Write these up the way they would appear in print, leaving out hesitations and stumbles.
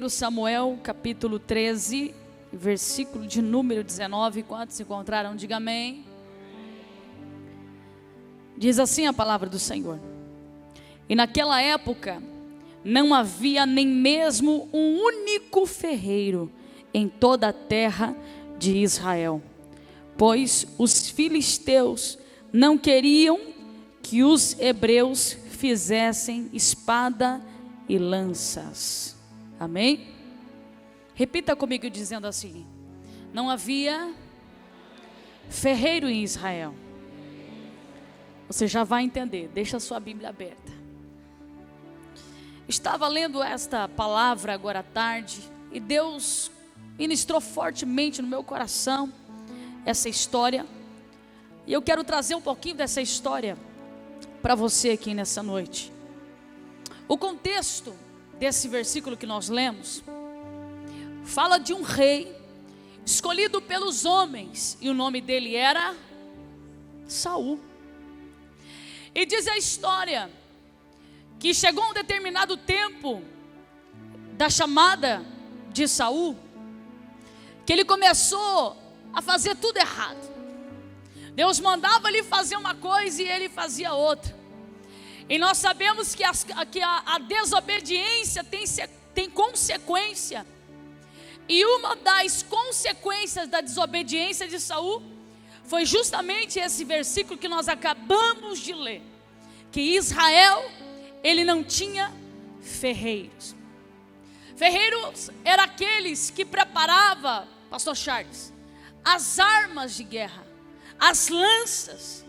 1 Samuel, capítulo 13, versículo de número 19. Quantos encontraram? Diga amém. Diz assim a palavra do Senhor: e naquela época não havia nem mesmo um único ferreiro em toda a terra de Israel, pois os filisteus não queriam que os hebreus fizessem espada e lanças. Amém? Repita comigo dizendo assim: não havia ferreiro em Israel. Você já vai entender, deixa a sua Bíblia aberta. Estava lendo esta palavra agora à tarde e Deus ministrou fortemente no meu coração essa história. E eu quero trazer um pouquinho dessa história para você aqui nessa noite. O contexto desse versículo que nós lemos fala de um rei escolhido pelos homens, e o nome dele era Saul. E diz a história que chegou um determinado tempo da chamada de Saul, que ele começou a fazer tudo errado. Deus mandava ele fazer uma coisa e ele fazia outra. E nós sabemos que a desobediência tem consequência. E uma das consequências da desobediência de Saul foi justamente esse versículo que nós acabamos de ler, que Israel, ele não tinha ferreiros. Ferreiros eram aqueles que preparavam, pastor Charles, as armas de guerra, as lanças,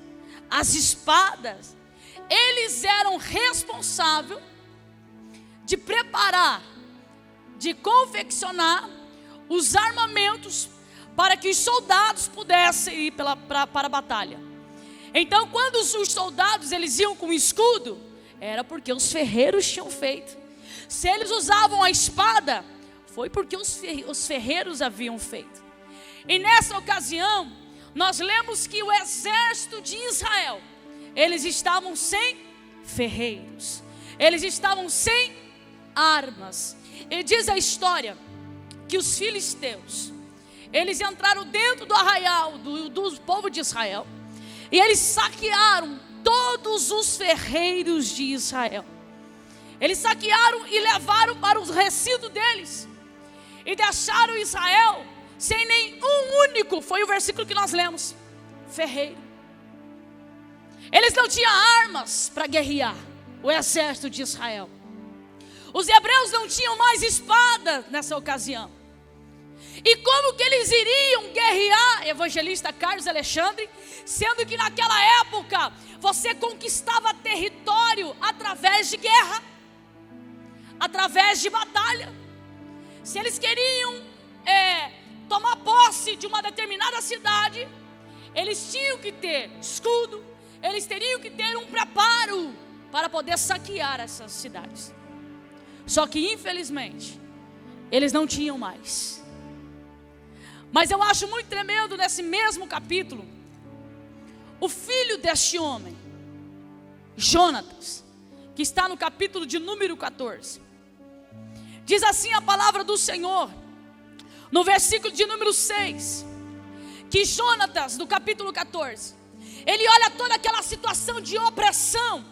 as espadas. Eles eram responsáveis de preparar, de confeccionar os armamentos para que os soldados pudessem ir para a batalha. Então, quando os soldados eles iam com escudo, era porque os ferreiros tinham feito. Se eles usavam a espada, foi porque os ferreiros haviam feito. E nessa ocasião, nós lemos que o exército de Israel, eles estavam sem ferreiros, eles estavam sem armas. E diz a história que os filisteus, eles entraram dentro do arraial do povo de Israel, e eles saquearam todos os ferreiros de Israel. Eles saquearam e levaram para os recintos deles, e deixaram Israel sem nenhum único, foi o versículo que nós lemos, ferreiro. Eles não tinham armas para guerrear, o exército de Israel. Os hebreus não tinham mais espada nessa ocasião. E como que eles iriam guerrear, evangelista Carlos Alexandre, sendo que naquela época você conquistava território através de guerra, através de batalha. Se eles queriam tomar posse de uma determinada cidade, eles tinham que ter escudo, eles teriam que ter um preparo para poder saquear essas cidades. Só que infelizmente eles não tinham mais. Mas eu acho muito tremendo nesse mesmo capítulo, o filho deste homem, Jonatas, que está no capítulo de número 14. Diz assim a palavra do Senhor, no versículo de número 6, que Jonatas, no capítulo 14, ele olha toda aquela situação de opressão,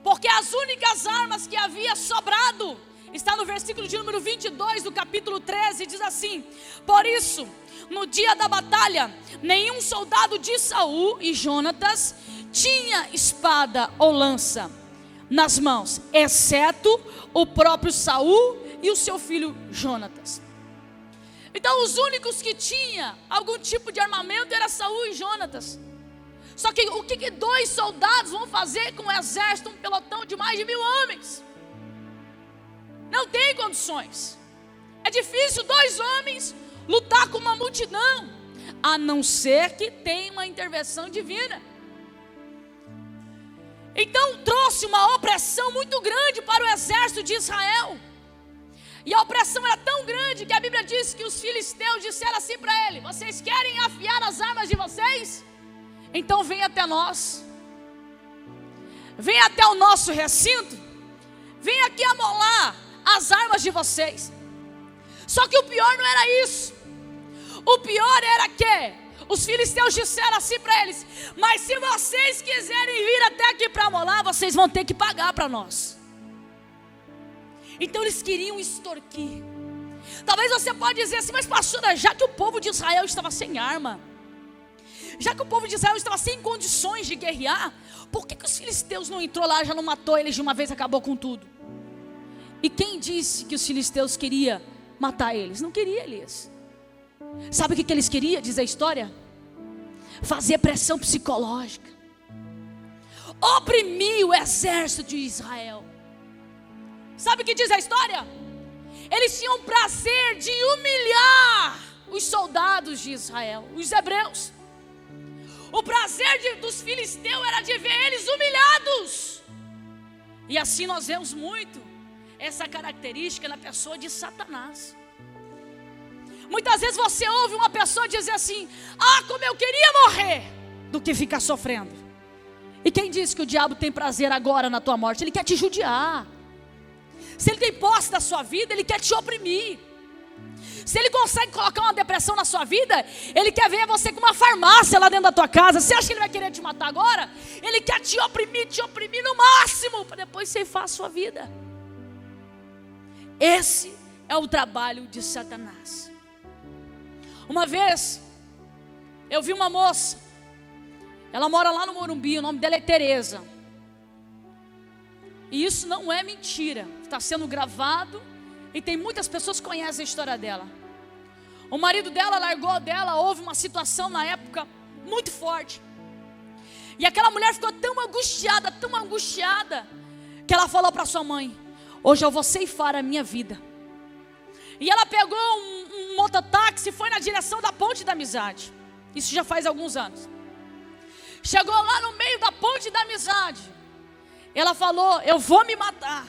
porque as únicas armas que havia sobrado, está no versículo de número 22 do capítulo 13, diz assim: por isso, no dia da batalha, nenhum soldado de Saul e Jonatas tinha espada ou lança nas mãos, exceto o próprio Saul e o seu filho Jonatas. Então os únicos que tinham algum tipo de armamento era Saul e Jonatas. Só que o que dois soldados vão fazer com um exército, um pelotão de mais de 1000 homens? Não tem condições. É difícil 2 homens lutar com uma multidão, a não ser que tenha uma intervenção divina. Então trouxe uma opressão muito grande para o exército de Israel. E a opressão era tão grande que a Bíblia diz que os filisteus disseram assim para ele: vocês querem afiar as armas de vocês? Então vem até nós, vem até o nosso recinto, vem aqui amolar as armas de vocês. Só que o pior não era isso. O pior era que os filisteus disseram assim para eles: mas se vocês quiserem vir até aqui para morar, vocês vão ter que pagar para nós. Então eles queriam extorquir. Talvez você pode dizer assim: mas pastora, já que o povo de Israel estava sem arma, já que o povo de Israel estava sem condições de guerrear, por que os filisteus não entrou lá, já não matou eles de uma vez, acabou com tudo? E quem disse que os filisteus queriam matar eles? Não queria eles. Sabe o que eles queriam, diz a história? Fazer pressão psicológica, oprimir o exército de Israel. Sabe o que diz a história? Eles tinham prazer de humilhar os soldados de Israel, os hebreus. O prazer dos filisteus era de ver eles humilhados. E assim nós vemos muito essa característica na pessoa de Satanás. Muitas vezes você ouve uma pessoa dizer assim: ah, como eu queria morrer, do que ficar sofrendo. E quem disse que o diabo tem prazer agora na tua morte? Ele quer te judiar. Se ele tem posse da sua vida, ele quer te oprimir. Se ele consegue colocar uma depressão na sua vida, ele quer ver você com uma farmácia lá dentro da tua casa. Você acha que ele vai querer te matar agora? Ele quer te oprimir no máximo, para depois ceifar a sua vida. Esse é o trabalho de Satanás. Uma vez, eu vi uma moça, ela mora lá no Morumbi, o nome dela é Tereza. E isso não é mentira, está sendo gravado e tem muitas pessoas que conhecem a história dela. O marido dela largou dela, houve uma situação na época muito forte. E aquela mulher ficou tão angustiada, que ela falou para sua mãe: hoje eu vou ceifar a minha vida. E ela pegou um mototáxi e foi na direção da Ponte da Amizade. Isso já faz alguns anos. Chegou lá no meio da Ponte da Amizade. Ela falou: eu vou me matar.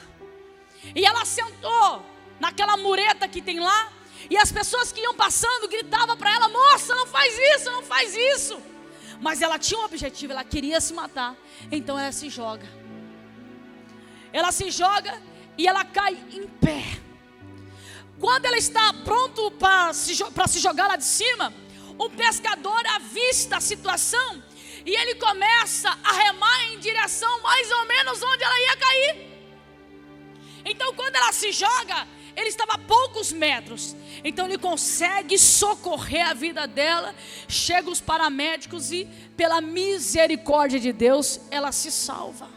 E ela sentou naquela mureta que tem lá. E as pessoas que iam passando gritavam para ela: moça, não faz isso, não faz isso. Mas ela tinha um objetivo, ela queria se matar. Então ela se joga. Ela se joga e ela cai em pé. Quando ela está pronto para se jogar lá de cima, um pescador avista a situação e ele começa a remar em direção mais ou menos onde ela ia cair. Então quando ela se joga, ele estava a poucos metros. Então ele consegue socorrer a vida dela. Chegam os paramédicos e, pela misericórdia de Deus, ela se salva.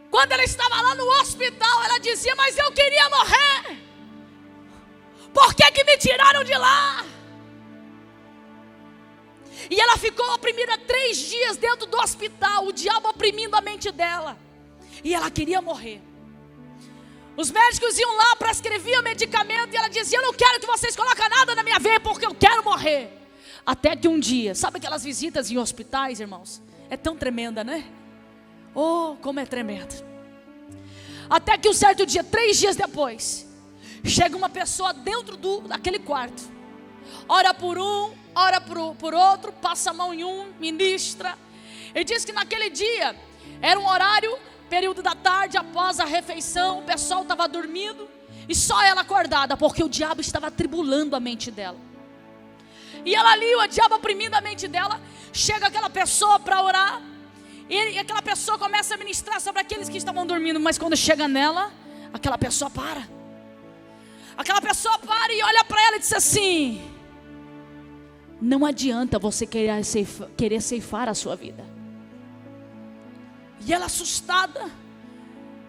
Quando ela estava lá no hospital, ela dizia: mas eu queria morrer. Por que me tiraram de lá? E ela ficou oprimida 3 dias dentro do hospital, o diabo oprimindo a mente dela. E ela queria morrer. Os médicos iam lá, prescreviam medicamento, e ela dizia: eu não quero que vocês coloquem nada na minha veia, porque eu quero morrer. Até que um dia, sabe aquelas visitas em hospitais, irmãos? É tão tremenda, né? Oh, como é tremendo. Até que um certo dia, 3 dias depois, chega uma pessoa dentro daquele quarto. Ora por um, ora por outro, passa a mão em um, ministra. E diz que naquele dia, era um horário, período da tarde, após a refeição, o pessoal estava dormindo. E só ela acordada, porque o diabo estava atribulando a mente dela. E ela ali, o diabo oprimindo a mente dela. Chega aquela pessoa para orar. E aquela pessoa começa a ministrar sobre aqueles que estavam dormindo. Mas quando chega nela, aquela pessoa para. Aquela pessoa para e olha para ela e diz assim: não adianta você querer ceifar a sua vida. E ela assustada,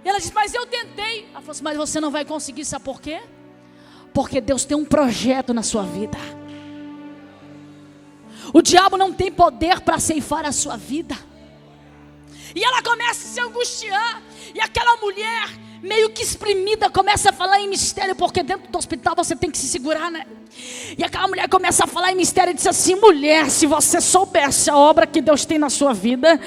ela diz: mas eu tentei. Ela falou assim: mas você não vai conseguir, sabe por quê? Porque Deus tem um projeto na sua vida. O diabo não tem poder para ceifar a sua vida. E ela começa a se angustiar. E aquela mulher, meio que exprimida, começa a falar em mistério, porque dentro do hospital você tem que se segurar, né? E aquela mulher começa a falar em mistério e diz assim: mulher, se você soubesse a obra que Deus tem na sua vida,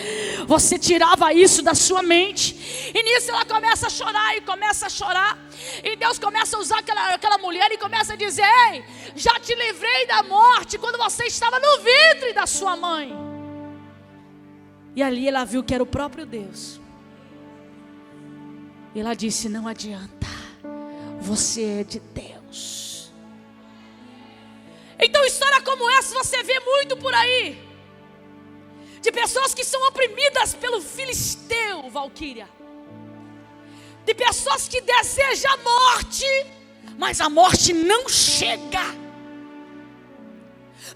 você tirava isso da sua mente. E nisso ela começa a chorar e começa a chorar. E Deus começa a usar aquela mulher e começa a dizer: ei, já te livrei da morte quando você estava no ventre da sua mãe. E ali ela viu que era o próprio Deus. E ela disse: não adianta. você é de Deus. Então história como essa você vê muito por aí, de pessoas que são oprimidas pelo filisteu, Valquíria, de pessoas que desejam a morte, mas a morte não chega.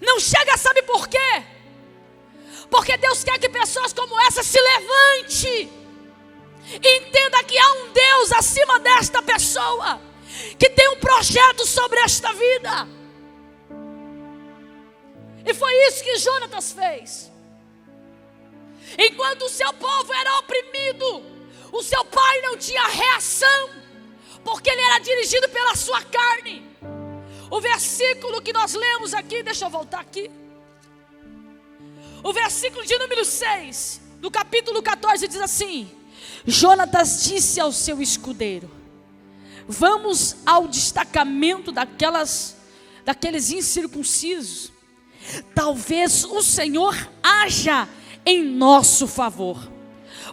Não chega, sabe por quê? Porque Deus quer que pessoas como essa se levante e entenda que há um Deus acima desta pessoa, que tem um projeto sobre esta vida. E foi isso que Jonatas fez. Enquanto o seu povo era oprimido, o seu pai não tinha reação, porque ele era dirigido pela sua carne. O versículo que nós lemos aqui, deixa eu voltar aqui. O versículo de número 6, do capítulo 14, diz assim: Jonatas disse ao seu escudeiro: vamos ao destacamento daqueles incircuncisos. Talvez o Senhor haja em nosso favor,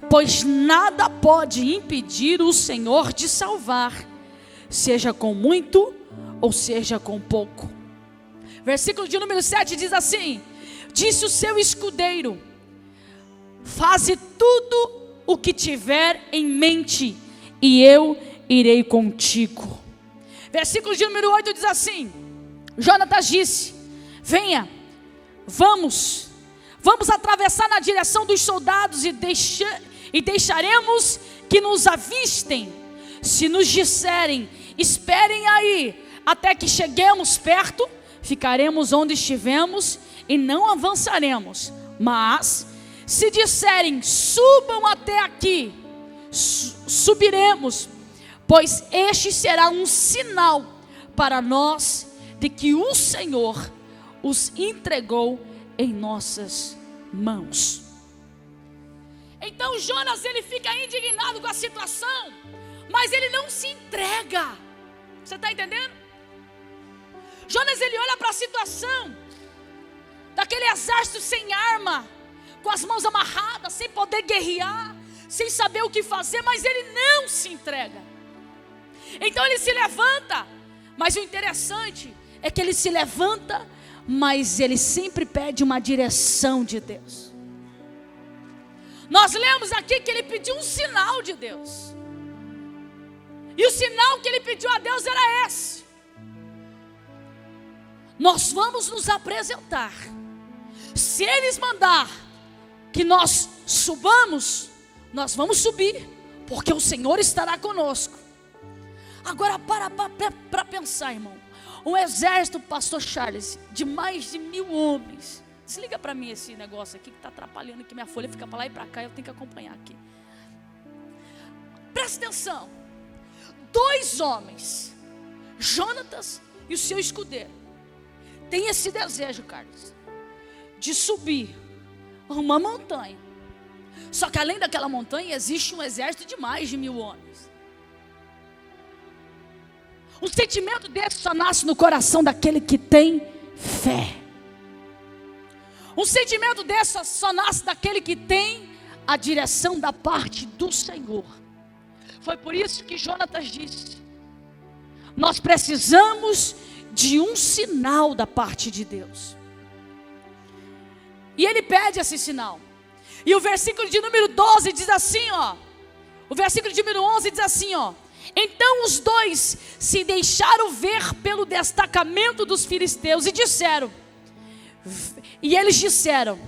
pois nada pode impedir o Senhor de salvar, seja com muito ou seja com pouco. Versículo de número 7 diz assim: disse o seu escudeiro: faze tudo o que tiver em mente, e eu irei contigo. Versículo de número 8 diz assim: Jonatas disse: venha, vamos atravessar na direção dos soldados e deixaremos que nos avistem. Se nos disserem: esperem aí até que cheguemos perto, ficaremos onde estivemos e não avançaremos. Mas se disserem: subam até aqui, subiremos, pois este será um sinal para nós de que o Senhor os entregou em nossas mãos. Então Jonas, ele fica indignado com a situação, mas ele não se entrega. Você está entendendo? Jonas, ele olha para a situação daquele exército sem arma, com as mãos amarradas, sem poder guerrear, sem saber o que fazer, mas ele não se entrega. Então ele se levanta, mas o interessante é que ele se levanta, mas ele sempre pede uma direção de Deus. Nós lemos aqui que ele pediu um sinal de Deus, e o sinal que ele pediu a Deus era esse: nós vamos nos apresentar. Se eles mandar que nós subamos, nós vamos subir, porque o Senhor estará conosco. Agora para pensar, irmão. Um exército, pastor Charles, de mais de 1000 homens. Desliga para mim esse negócio aqui que está atrapalhando, que minha folha fica para lá e para cá, eu tenho que acompanhar aqui. Presta atenção. 2 homens, Jonatas e o seu escudeiro, tem esse desejo, Carlos, de subir uma montanha. Só que além daquela montanha existe um exército de mais de 1000 homens. Um sentimento desse só nasce no coração daquele que tem fé. Um sentimento desse só nasce daquele que tem a direção da parte do Senhor. Foi por isso que Jonatas disse: nós precisamos de um sinal da parte de Deus. E ele pede esse sinal. E o versículo de número 12 diz assim, ó. O versículo de número 11 diz assim, ó: então os 2 se deixaram ver pelo destacamento dos filisteus e eles disseram: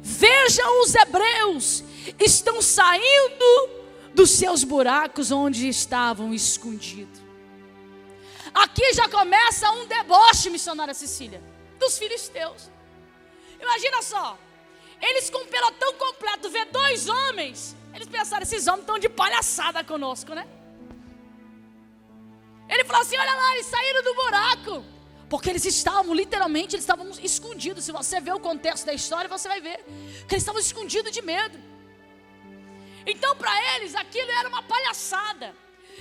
vejam, os hebreus estão saindo dos seus buracos onde estavam escondidos. Aqui já começa um deboche, missionária Cecília, dos filisteus. Imagina só, eles com um pelotão completo, vê 2 homens, eles pensaram: esses homens estão de palhaçada conosco, né? Ele falou assim: olha lá, eles saíram do buraco, porque eles estavam, literalmente, eles estavam escondidos. Se você ver o contexto da história, você vai ver que eles estavam escondidos de medo. Então para eles aquilo era uma palhaçada.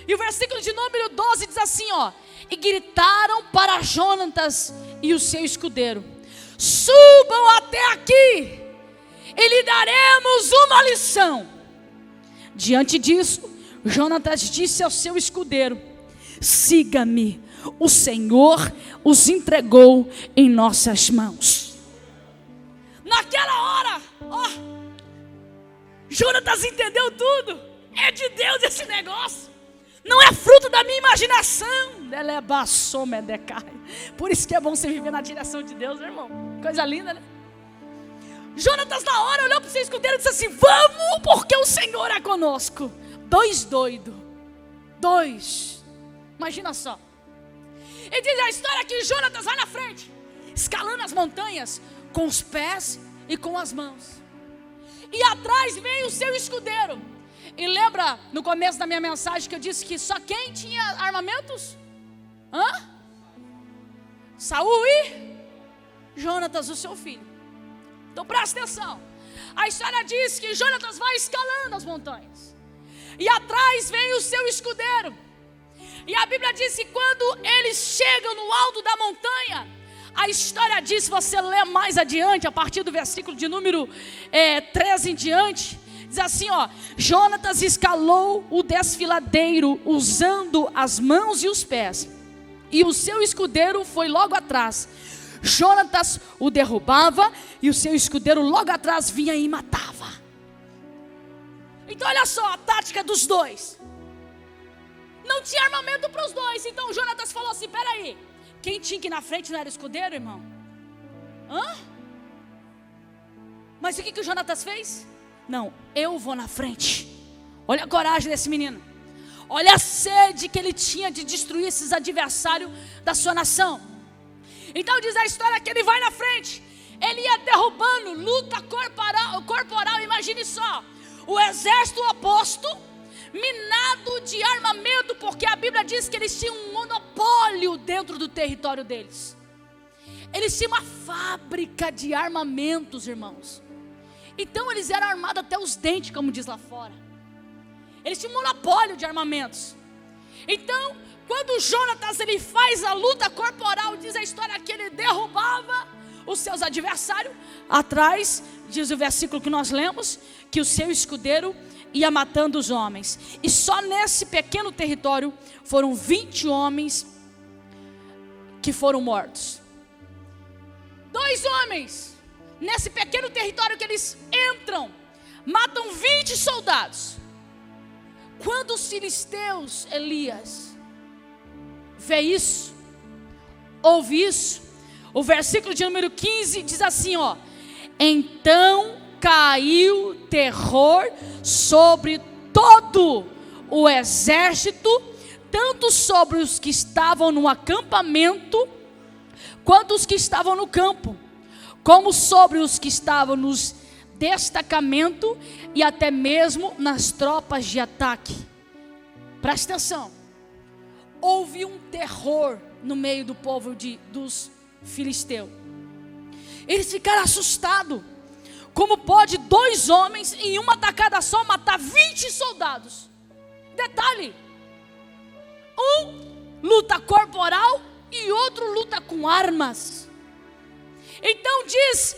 E o versículo de número 12 diz assim, ó: e gritaram para Jonatas e o seu escudeiro: subam até aqui e lhe daremos uma lição. Diante disso, Jonatas disse ao seu escudeiro: siga-me. O Senhor os entregou em nossas mãos. Naquela hora, Jonatas entendeu tudo. É de Deus esse negócio. Não é fruto da minha imaginação. Por isso que é bom você viver na direção de Deus, meu irmão. Coisa linda, né? Jonatas na hora olhou para o seu escudeiro e disse assim: vamos, porque o Senhor é conosco. Dois doidos. Imagina só. E diz a história que Jonatas vai na frente, escalando as montanhas com os pés e com as mãos. E atrás vem o seu escudeiro. E lembra no começo da minha mensagem que eu disse que só quem tinha armamentos? Saul e Jonatas, o seu filho. Então presta atenção. A história diz que Jonatas vai escalando as montanhas. E atrás vem o seu escudeiro. E a Bíblia diz que quando eles chegam no alto da montanha, a história diz, se você ler mais adiante, a partir do versículo de número 13 em diante, diz assim, Jonatas escalou o desfiladeiro usando as mãos e os pés, e o seu escudeiro foi logo atrás. Jonatas o derrubava e o seu escudeiro logo atrás vinha e matava. Então olha só a tática dos dois. Não tinha armamento para os dois. Então Jonatas falou assim: peraí, quem tinha que ir na frente não era o escudeiro, irmão? Mas o que o Jonatas fez? Não, eu vou na frente. Olha a coragem desse menino. Olha a sede que ele tinha de destruir esses adversários da sua nação. Então diz a história que ele vai na frente. Ele ia derrubando, luta corporal. Imagine só, o exército oposto, minado de armamento, porque a Bíblia diz que eles tinham um monopólio dentro do território deles. Eles tinham uma fábrica de armamentos, irmãos. Então eles eram armados até os dentes, como diz lá fora. Eles tinham um monopólio de armamentos. Então, quando Jonatas ele faz a luta corporal, diz a história que ele derrubava os seus adversários. Atrás, diz o versículo que nós lemos, que o seu escudeiro ia matando os homens. E só nesse pequeno território foram 20 homens que foram mortos. 2 homens, nesse pequeno território que eles entram, matam 20 soldados. Quando os filisteus, Elias, vê isso, ouve isso, o versículo de número 15 diz assim, então caiu terror sobre todo o exército, tanto sobre os que estavam no acampamento, quanto os que estavam no campo, como sobre os que estavam nos destacamento e até mesmo nas tropas de ataque. Presta atenção. Houve um terror no meio do povo dos filisteus. Eles ficaram assustados. Como pode 2 homens em uma tacada só matar 20 soldados? Detalhe: um luta corporal e outro luta com armas. Então diz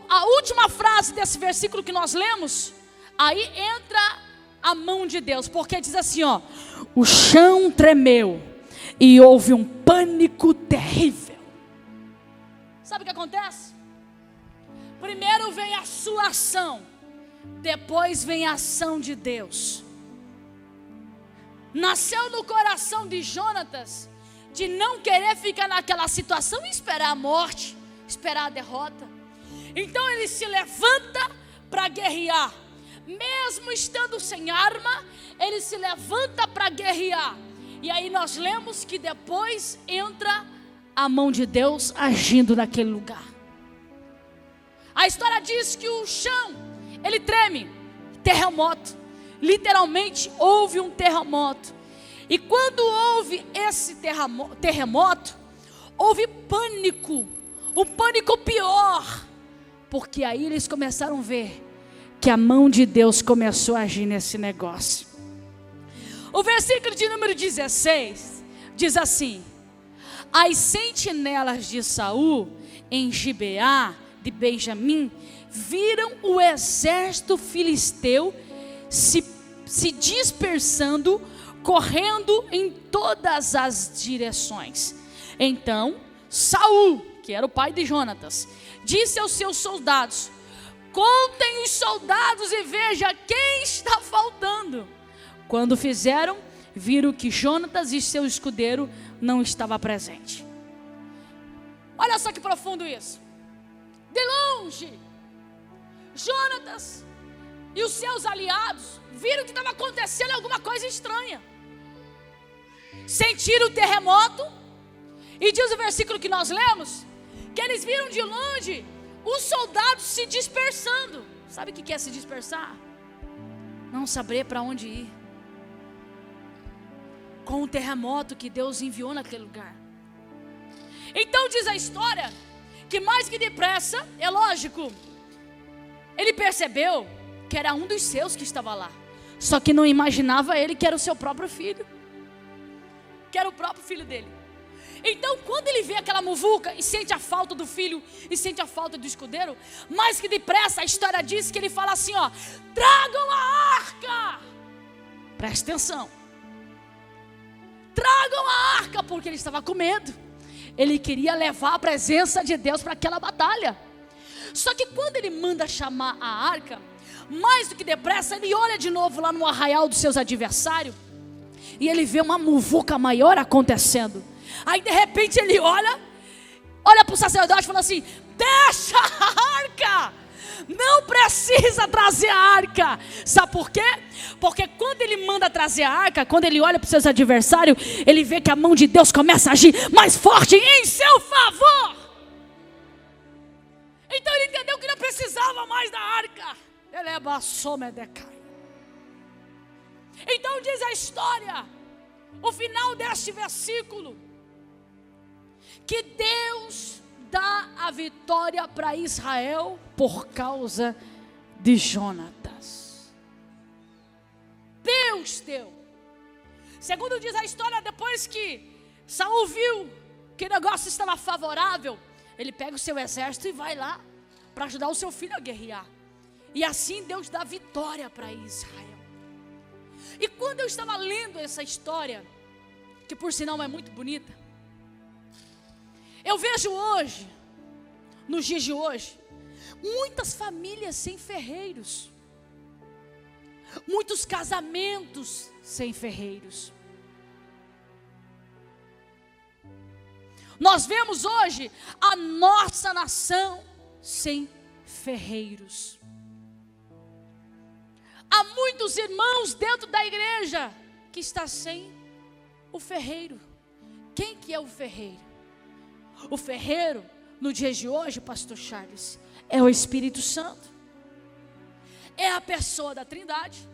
a última frase desse versículo que nós lemos. Aí entra a mão de Deus, porque diz assim, o chão tremeu e houve um pânico terrível. Sabe o que acontece? Primeiro vem a sua ação, depois vem a ação de Deus. Nasceu no coração de Jonatas de não querer ficar naquela situação e esperar a morte, esperar a derrota. Então ele se levanta para guerrear. Mesmo estando sem arma, ele se levanta para guerrear. E aí nós lemos que depois entra a mão de Deus agindo naquele lugar. A história diz que o chão, ele treme, terremoto. Literalmente houve um terremoto. E quando houve esse terremoto, houve pânico, um pânico pior, porque aí eles começaram a ver que a mão de Deus começou a agir nesse negócio. O versículo de número 16 diz assim: as sentinelas de Saul em Gibeá de Benjamim viram o exército filisteu se dispersando correndo em todas as direções. Então Saul, que era o pai de Jonatas, disse aos seus soldados: contem os soldados e veja quem está faltando. Quando fizeram, viram que Jonatas e seu escudeiro não estavam presentes. Olha só que profundo isso. De longe, Jonatas e os seus aliados viram que estava acontecendo alguma coisa estranha. Sentiram o terremoto, e diz o versículo que nós lemos, que eles viram de longe os soldados se dispersando. Sabe o que é se dispersar? Não saber para onde ir. Com o terremoto que Deus enviou naquele lugar. Então diz a história que mais que depressa, é lógico, ele percebeu que era um dos seus que estava lá. Só que não imaginava ele que era o seu próprio filho. Que era o próprio filho dele. Então quando ele vê aquela muvuca e sente a falta do filho e sente a falta do escudeiro, mais que depressa a história diz que ele fala assim, ó: tragam a arca. Presta atenção. Tragam a arca, porque ele estava com medo. Ele queria levar a presença de Deus para aquela batalha. Só que quando ele manda chamar a arca, mais do que depressa, ele olha de novo lá no arraial dos seus adversários, e ele vê uma muvuca maior acontecendo. Aí de repente ele olha para o sacerdote e fala assim: deixa a arca, não precisa trazer a arca. Sabe por quê? Porque quando ele manda trazer a arca, quando ele olha para os seus adversários, ele vê que a mão de Deus começa a agir mais forte em seu favor. Então ele entendeu que não precisava mais da arca. Ele é Bassomedecai. Então diz a história, o final deste versículo, que Deus dá a vitória para Israel por causa de Jonatas. Deus deu. Segundo diz a história, depois que Saul viu que o negócio estava favorável, ele pega o seu exército e vai lá para ajudar o seu filho a guerrear. E assim Deus dá vitória para Israel. E quando eu estava lendo essa história, que por sinal é muito bonita, eu vejo hoje, nos dias de hoje, muitas famílias sem ferreiros, muitos casamentos sem ferreiros. Nós vemos hoje a nossa nação sem ferreiros. Há muitos irmãos dentro da igreja que está sem o ferreiro. Quem que é o ferreiro? O ferreiro, no dia de hoje, pastor Charles, é o Espírito Santo. É a pessoa da Trindade.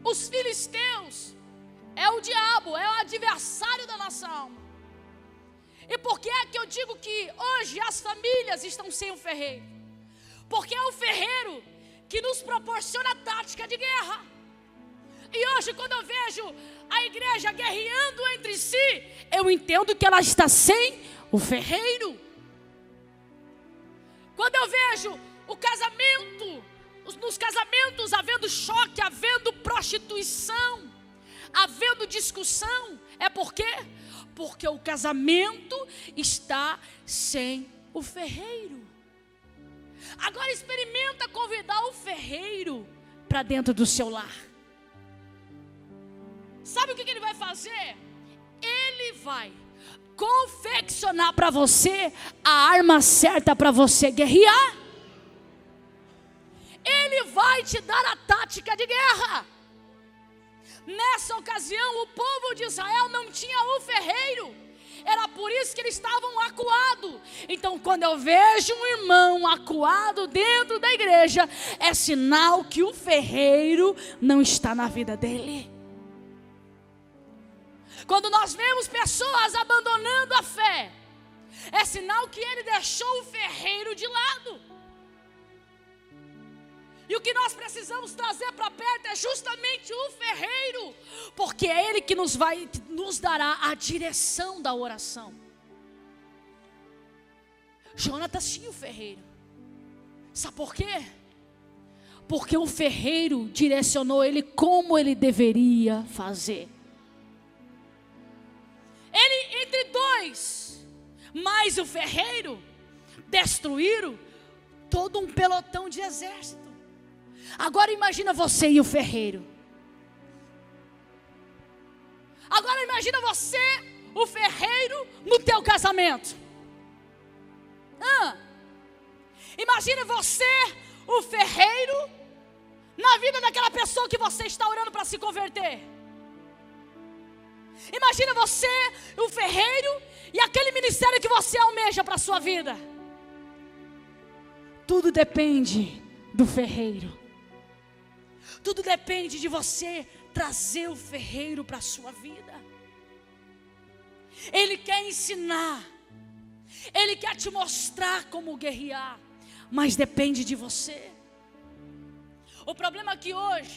Os filisteus é o diabo, é o adversário da nossa alma. E por que é que eu digo que hoje as famílias estão sem o ferreiro? Porque é o ferreiro que nos proporciona a tática de guerra. E hoje, quando eu vejo a igreja guerreando entre si, eu entendo que ela está sem o ferreiro. Quando eu vejo o casamento, nos casamentos havendo choque, havendo prostituição, havendo discussão, é por quê? Porque o casamento está sem o ferreiro. Agora experimenta convidar o ferreiro para dentro do seu lar. Sabe o que ele vai fazer? Ele vai confeccionar para você a arma certa para você guerrear. Ele vai te dar a tática de guerra. Nessa ocasião, o povo de Israel não tinha o ferreiro. Era por isso que eles estavam acuados. Então, quando eu vejo um irmão acuado dentro da igreja, é sinal que o ferreiro não está na vida dele. Quando nós vemos pessoas abandonando a fé, é sinal que ele deixou o ferreiro de lado. E o que nós precisamos trazer para perto é justamente o ferreiro, porque é ele que nos dará a direção da oração. Jonatas tinha o ferreiro. Sabe por quê? Porque o ferreiro direcionou ele como ele deveria fazer. mas o ferreiro destruíram todo um pelotão de exército. Agora imagina você e o ferreiro. Agora imagina você, o ferreiro, no teu casamento. Imagina você, o ferreiro, na vida daquela pessoa que você está orando para se converter. Imagina você, o ferreiro, e aquele ministério que você almeja para a sua vida. Tudo depende do ferreiro. Tudo depende de você trazer o ferreiro para a sua vida. Ele quer ensinar, ele quer te mostrar como guerrear, mas depende de você. O problema é que hoje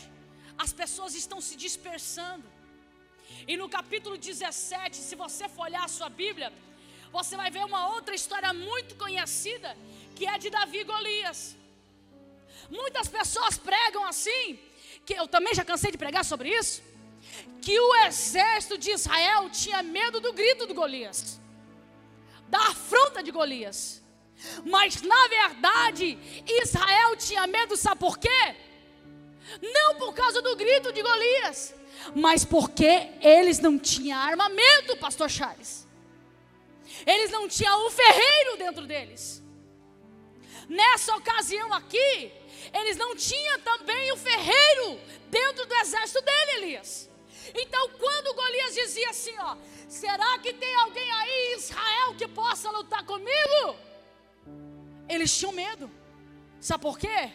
as pessoas estão se dispersando. E no capítulo 17, se você for olhar a sua Bíblia, você vai ver uma outra história muito conhecida, que é de Davi e Golias. Muitas pessoas pregam assim, que eu também já cansei de pregar sobre isso, que o exército de Israel tinha medo do grito de Golias, da afronta de Golias. Mas na verdade, Israel tinha medo, sabe por quê? Não por causa do grito de Golias, mas porque eles não tinham armamento, pastor Charles. Eles não tinham um ferreiro dentro deles. Nessa ocasião aqui, eles não tinham também o ferreiro dentro do exército dele, Elias. Então quando Golias dizia assim, será que tem alguém aí em Israel que possa lutar comigo? Eles tinham medo. Sabe por quê?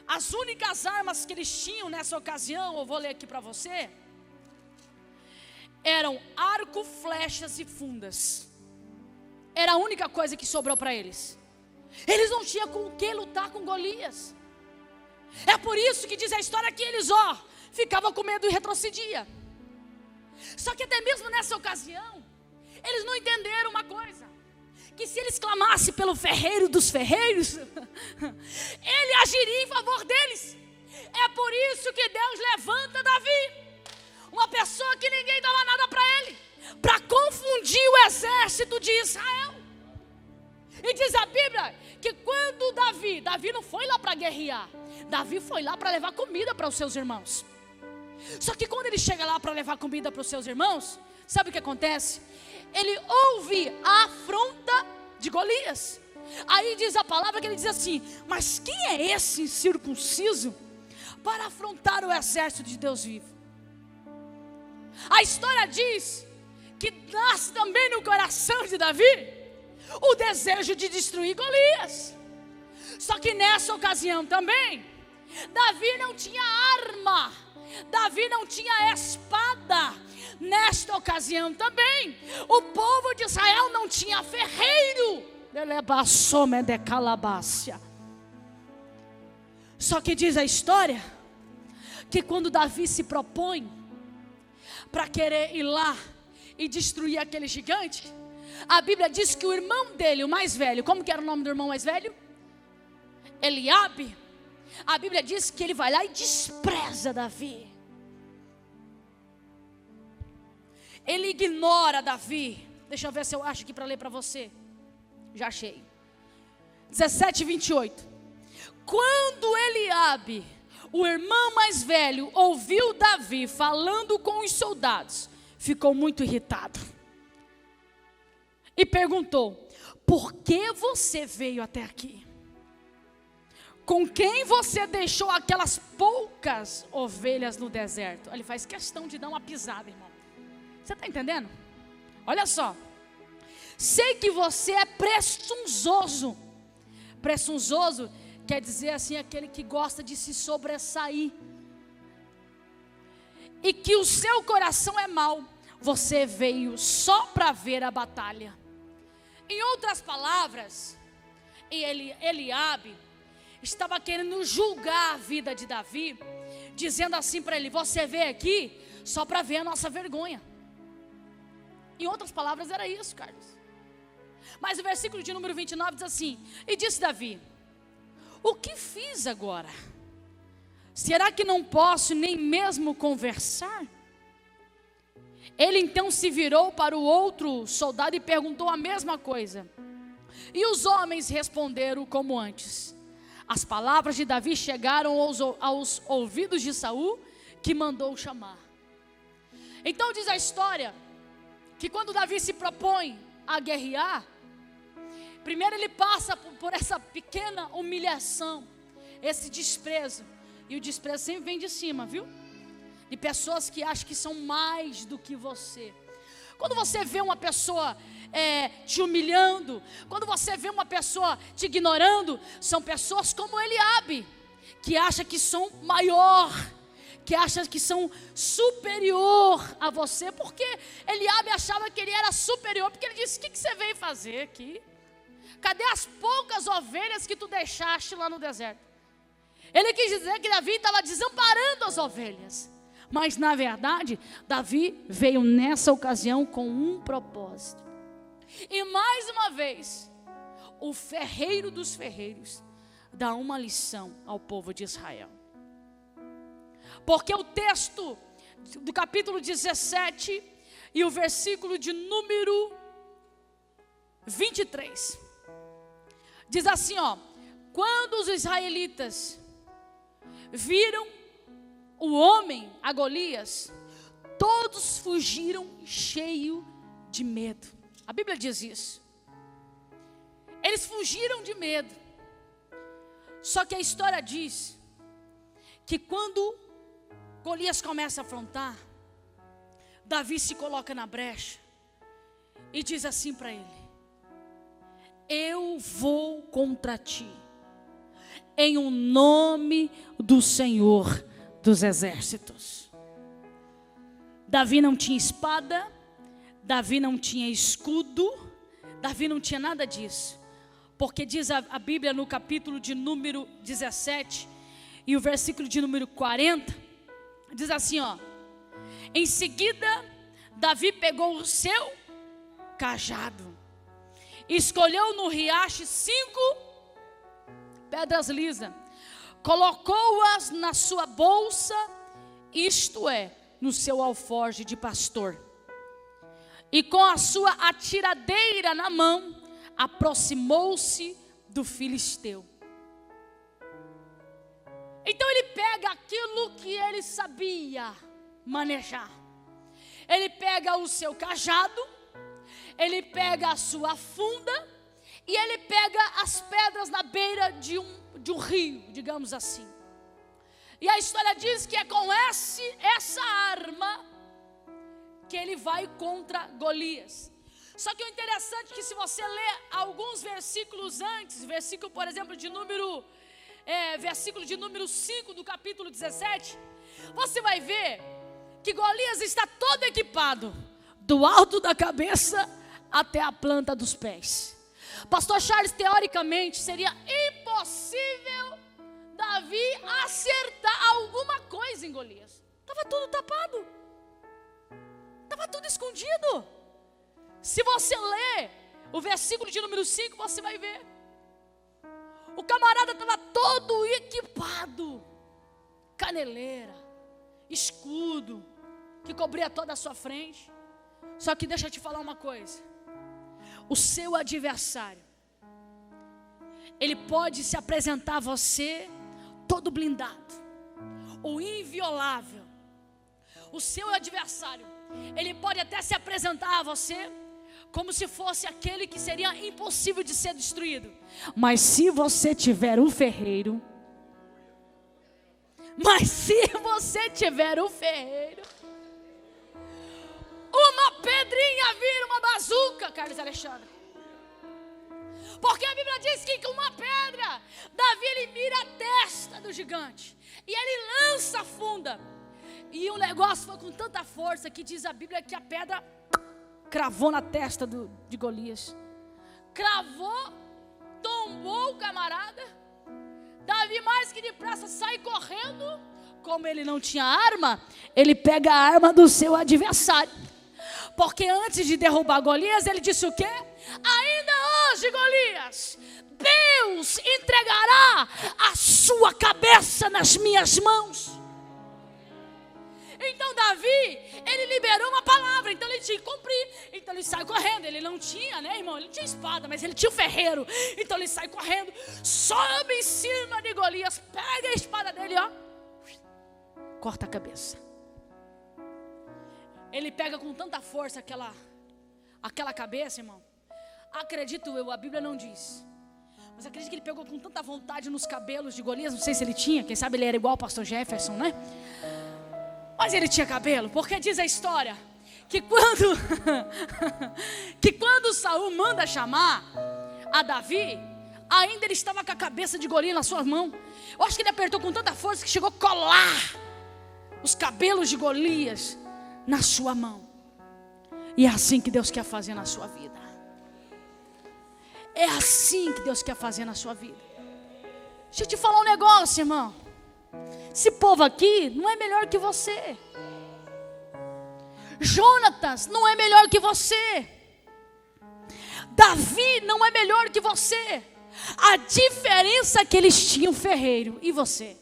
As únicas armas que eles tinham nessa ocasião, eu vou ler aqui para você, eram arco, flechas e fundas. Era a única coisa que sobrou para eles. Eles não tinham com o que lutar com Golias. É por isso que diz a história que eles, ficavam com medo e retrocediam. Só que até mesmo nessa ocasião, eles não entenderam uma coisa, que se eles clamassem pelo ferreiro dos ferreiros, ele agiria em favor deles. É por isso que Deus levanta Davi, uma pessoa que ninguém dava nada para ele, para confundir o exército de Israel. E diz a Bíblia que quando Davi não foi lá para guerrear, Davi foi lá para levar comida para os seus irmãos. Só que quando ele chega lá para levar comida para os seus irmãos, sabe o que acontece? Ele ouve a afronta de Golias. Aí diz a palavra que ele diz assim: mas quem é esse incircunciso para afrontar o exército de Deus vivo? A história diz que nasce também no coração de Davi o desejo de destruir Golias. Só que nessa ocasião também, Davi não tinha arma, Davi não tinha espada. Nesta ocasião também, o povo de Israel não tinha ferreiro. Só que diz a história que quando Davi se propõe para querer ir lá e destruir aquele gigante, a Bíblia diz que o irmão dele, o mais velho, como que era o nome do irmão mais velho? Eliabe. A Bíblia diz que ele vai lá e despreza Davi. Ele ignora Davi. Deixa eu ver se eu acho aqui para ler para você. Já achei. 17:28. Quando Eliabe, o irmão mais velho, ouviu Davi falando com os soldados, ficou muito irritado e perguntou: por que você veio até aqui? Com quem você deixou aquelas poucas ovelhas no deserto? Ele faz questão de dar uma pisada, irmão. Você está entendendo? Olha só. Sei que você é presunçoso. Presunçoso quer dizer assim, aquele que gosta de se sobressair. E que o seu coração é mau. Você veio só para ver a batalha. Em outras palavras, Eliabe estava querendo julgar a vida de Davi, dizendo assim para ele: você veio aqui só para ver a nossa vergonha. Em outras palavras era isso, Carlos. Mas o versículo de número 29 diz assim: e disse Davi: o que fiz agora? Será que não posso nem mesmo conversar? Ele então se virou para o outro soldado e perguntou a mesma coisa. E os homens responderam como antes. As palavras de Davi chegaram aos ouvidos de Saul, que mandou chamar. Então diz a história que quando Davi se propõe a guerrear, primeiro ele passa por essa pequena humilhação, esse desprezo. E o desprezo sempre vem de cima, viu? De pessoas que acham que são mais do que você. Quando você vê uma pessoa te humilhando, quando você vê uma pessoa te ignorando, são pessoas como Eliabe, que acham que são maior, que acham que são superior a você, porque Eliabe achava que ele era superior, porque ele disse: o que você veio fazer aqui? Cadê as poucas ovelhas que tu deixaste lá no deserto? Ele quis dizer que Davi estava desamparando as ovelhas. Mas na verdade, Davi veio nessa ocasião com um propósito. E mais uma vez, o ferreiro dos ferreiros dá uma lição ao povo de Israel. Porque o texto do capítulo 17 e o versículo de número 23 diz assim, ó: quando os israelitas viram o homem, a Golias, todos fugiram cheio de medo. A Bíblia diz isso. Eles fugiram de medo. Só que a história diz que quando Golias começa a afrontar, Davi se coloca na brecha e diz assim para ele: eu vou contra ti, em o nome do Senhor dos exércitos. Davi não tinha espada, Davi não tinha escudo, Davi não tinha nada disso, porque diz a Bíblia no capítulo de número 17 e o versículo de número 40, diz assim, ó: em seguida Davi pegou o seu cajado, escolheu no riacho 5 pedras lisas, colocou-as na sua bolsa, isto é, no seu alforje de pastor, e com a sua atiradeira na mão, aproximou-se do filisteu. Então ele pega aquilo que ele sabia manejar. Ele pega o seu cajado, ele pega a sua funda, e ele pega as pedras na beira de um rio, digamos assim. E a história diz que é com essa arma que ele vai contra Golias. Só que o interessante é que se você ler alguns versículos antes, versículo, por exemplo, versículo de número 5 do capítulo 17, você vai ver que Golias está todo equipado, do alto da cabeça até a planta dos pés. Pastor Charles, teoricamente seria impossível Davi acertar alguma coisa em Golias. Estava tudo tapado, estava tudo escondido. Se você ler o versículo de número 5, você vai ver. O camarada estava todo equipado, caneleira, escudo, que cobria toda a sua frente. Só que deixa eu te falar uma coisa: o seu adversário, ele pode se apresentar a você todo blindado, ou inviolável. O seu adversário, ele pode até se apresentar a você como se fosse aquele que seria impossível de ser destruído. Mas se você tiver um ferreiro, uma pedrinha vira uma bazuca, Carlos Alexandre. Porque a Bíblia diz que com uma pedra, Davi ele mira a testa do gigante, e ele lança a funda. E o negócio foi com tanta força que diz a Bíblia que a pedra cravou na testa de Golias. Cravou, tombou o camarada. Davi mais que depressa sai correndo. Como ele não tinha arma, ele pega a arma do seu adversário. Porque antes de derrubar Golias, ele disse o quê? Ainda hoje, Golias, Deus entregará a sua cabeça nas minhas mãos. Então Davi, ele liberou uma palavra, então ele tinha que cumprir. Então ele sai correndo, ele não tinha, né, irmão? Ele tinha espada, mas ele tinha o ferreiro. Então ele sai correndo, sobe em cima de Golias, pega a espada dele, ó, corta a cabeça. Ele pega com tanta força aquela cabeça, irmão. Acredito eu, a Bíblia não diz, mas acredito que ele pegou com tanta vontade nos cabelos de Golias. Não sei se ele tinha, quem sabe ele era igual ao pastor Jefferson, né? Mas ele tinha cabelo, porque diz a história que quando Saul manda chamar a Davi, ainda ele estava com a cabeça de Golias na sua mão. Eu acho que ele apertou com tanta força que chegou a colar os cabelos de Golias na sua mão. E é assim que Deus quer fazer na sua vida. É assim que Deus quer fazer na sua vida. Deixa eu te falar um negócio, irmão. Esse povo aqui não é melhor que você. Jonatas não é melhor que você. Davi não é melhor que você. A diferença é que eles tinham ferreiro. E você?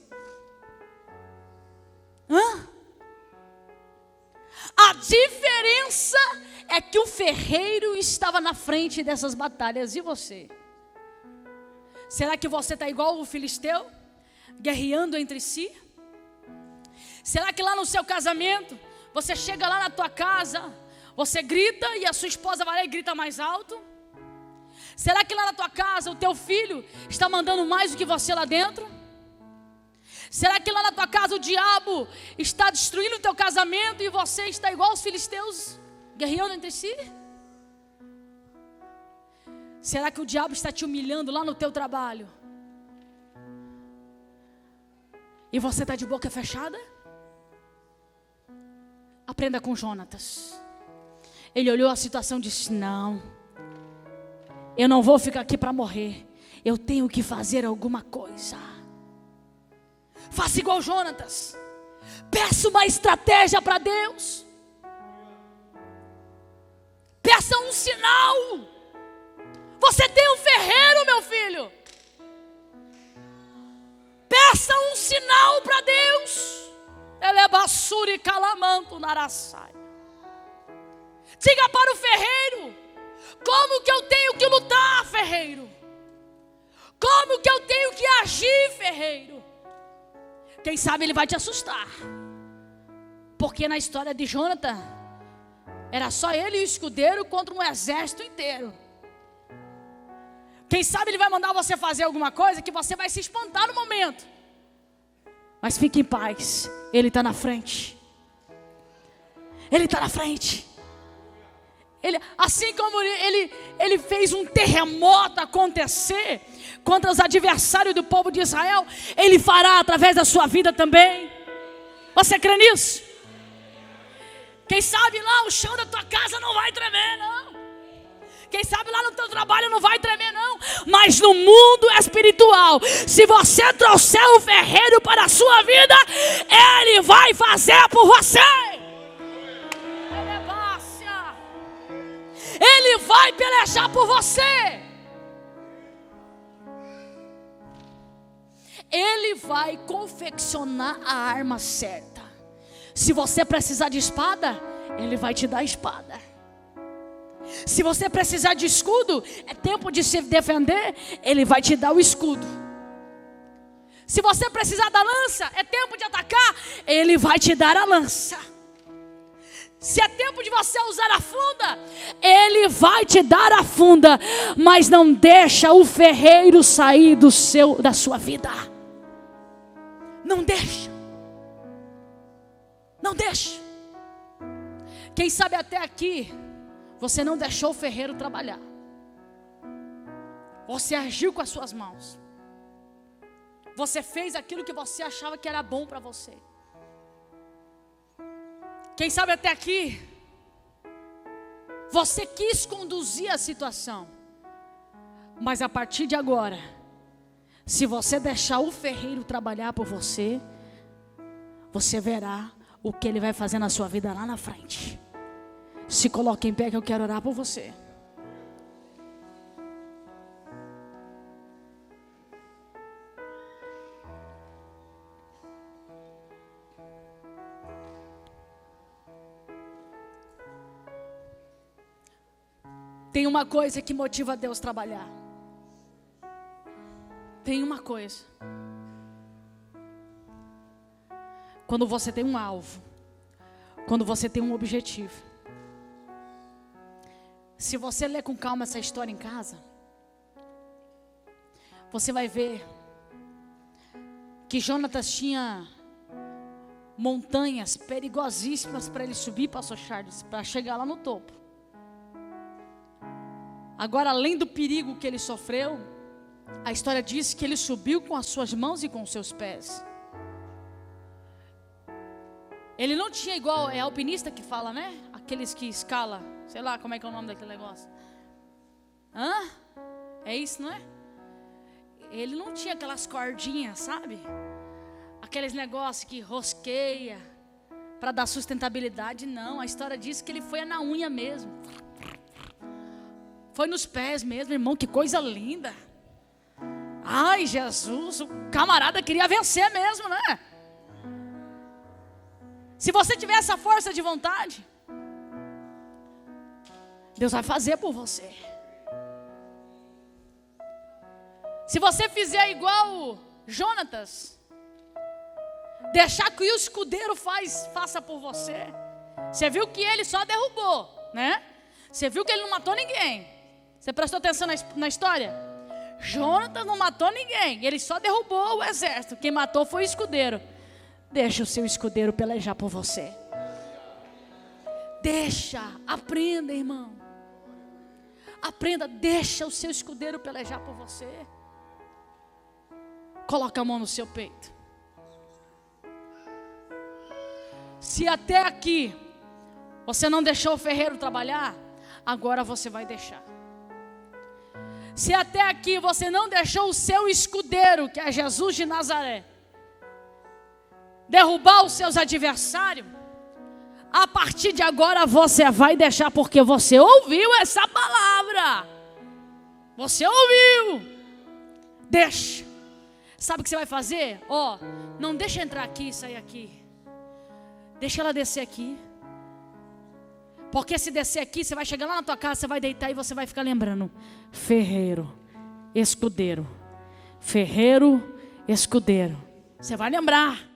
A diferença é que o ferreiro estava na frente dessas batalhas. E você? Será que você está igual o filisteu? Guerreando entre si? Será que lá no seu casamento, você chega lá na tua casa, você grita e a sua esposa vai lá e grita mais alto? Será que lá na tua casa o teu filho está mandando mais do que você lá dentro? Será que lá na tua casa o diabo está destruindo o teu casamento e você está igual aos filisteus, guerreando entre si? Será que o diabo está te humilhando lá no teu trabalho e você está de boca fechada? Aprenda com Jonatas. Ele olhou a situação e disse: não, eu não vou ficar aqui para morrer. Eu tenho que fazer alguma coisa. Faça igual Jonatas. Peça uma estratégia para Deus. Peça um sinal. Você tem um ferreiro, meu filho. Peça um sinal para Deus. Ele é basura e calamanto naraçai. Diga para o ferreiro: como que eu tenho que lutar, ferreiro? Como que eu tenho que agir, ferreiro? Quem sabe ele vai te assustar. Porque na história de Jonathan, era só ele e o escudeiro contra um exército inteiro. Quem sabe ele vai mandar você fazer alguma coisa que você vai se espantar no momento. Mas fique em paz, ele está na frente. Ele está na frente. Assim como ele fez um terremoto acontecer contra os adversários do povo de Israel, ele fará através da sua vida também. Você crê nisso? Quem sabe lá o chão da tua casa não vai tremer, não. Quem sabe lá no teu trabalho não vai tremer, não. Mas no mundo espiritual, se você trouxer o ferreiro para a sua vida, ele vai fazer por você. Ele vai pelejar por você. Ele vai confeccionar a arma certa. Se você precisar de espada, ele vai te dar a espada. Se você precisar de escudo, é tempo de se defender, ele vai te dar o escudo. Se você precisar da lança, é tempo de atacar, ele vai te dar a lança. Se é tempo de você usar a funda, ele vai te dar a funda. Mas não deixa o ferreiro sair da sua vida. Não deixa. Não deixa. Quem sabe até aqui você não deixou o ferreiro trabalhar. Você agiu com as suas mãos. Você fez aquilo que você achava que era bom para você. Quem sabe até aqui você quis conduzir a situação. Mas a partir de agora, se você deixar o ferreiro trabalhar por você, você verá o que ele vai fazer na sua vida lá na frente. Se coloque em pé que eu quero orar por você. Tem uma coisa que motiva Deus a trabalhar. Tem uma coisa. Quando você tem um alvo, quando você tem um objetivo. Se você ler com calma essa história em casa, você vai ver que Jonatas tinha montanhas perigosíssimas para ele subir, pastor Charles, para chegar lá no topo. Agora, além do perigo que ele sofreu, a história diz que ele subiu com as suas mãos e com os seus pés. Ele não tinha igual, é alpinista que fala, né? Aqueles que escala, sei lá como é que é o nome daquele negócio. É isso, não é? Ele não tinha aquelas cordinhas, sabe? Aqueles negócios que rosqueia para dar sustentabilidade, não. A história diz que ele foi na unha mesmo. Foi nos pés mesmo, irmão, que coisa linda. Ai, Jesus, o camarada queria vencer mesmo, né? Se você tiver essa força de vontade, Deus vai fazer por você. Se você fizer igual Jonatas, deixar que o escudeiro faça por você. Você viu que ele só derrubou, né? Você viu que ele não matou ninguém. Você prestou atenção na história? Jonatas não matou ninguém, ele só derrubou o exército. Quem matou foi o escudeiro. Deixa o seu escudeiro pelejar por você. Deixa, aprenda, irmão. Aprenda, deixa o seu escudeiro pelejar por você. Coloca a mão no seu peito. Se até aqui você não deixou o ferreiro trabalhar, agora você vai deixar. Se até aqui você não deixou o seu escudeiro, que é Jesus de Nazaré, derrubar os seus adversários, a partir de agora você vai deixar, porque você ouviu essa palavra. Você ouviu. Deixa. Sabe o que você vai fazer? Não deixa entrar aqui e sair aqui. Deixa ela descer aqui. Porque se descer aqui, você vai chegar lá na tua casa, você vai deitar e você vai ficar lembrando. Ferreiro, escudeiro. Ferreiro, escudeiro. Você vai lembrar.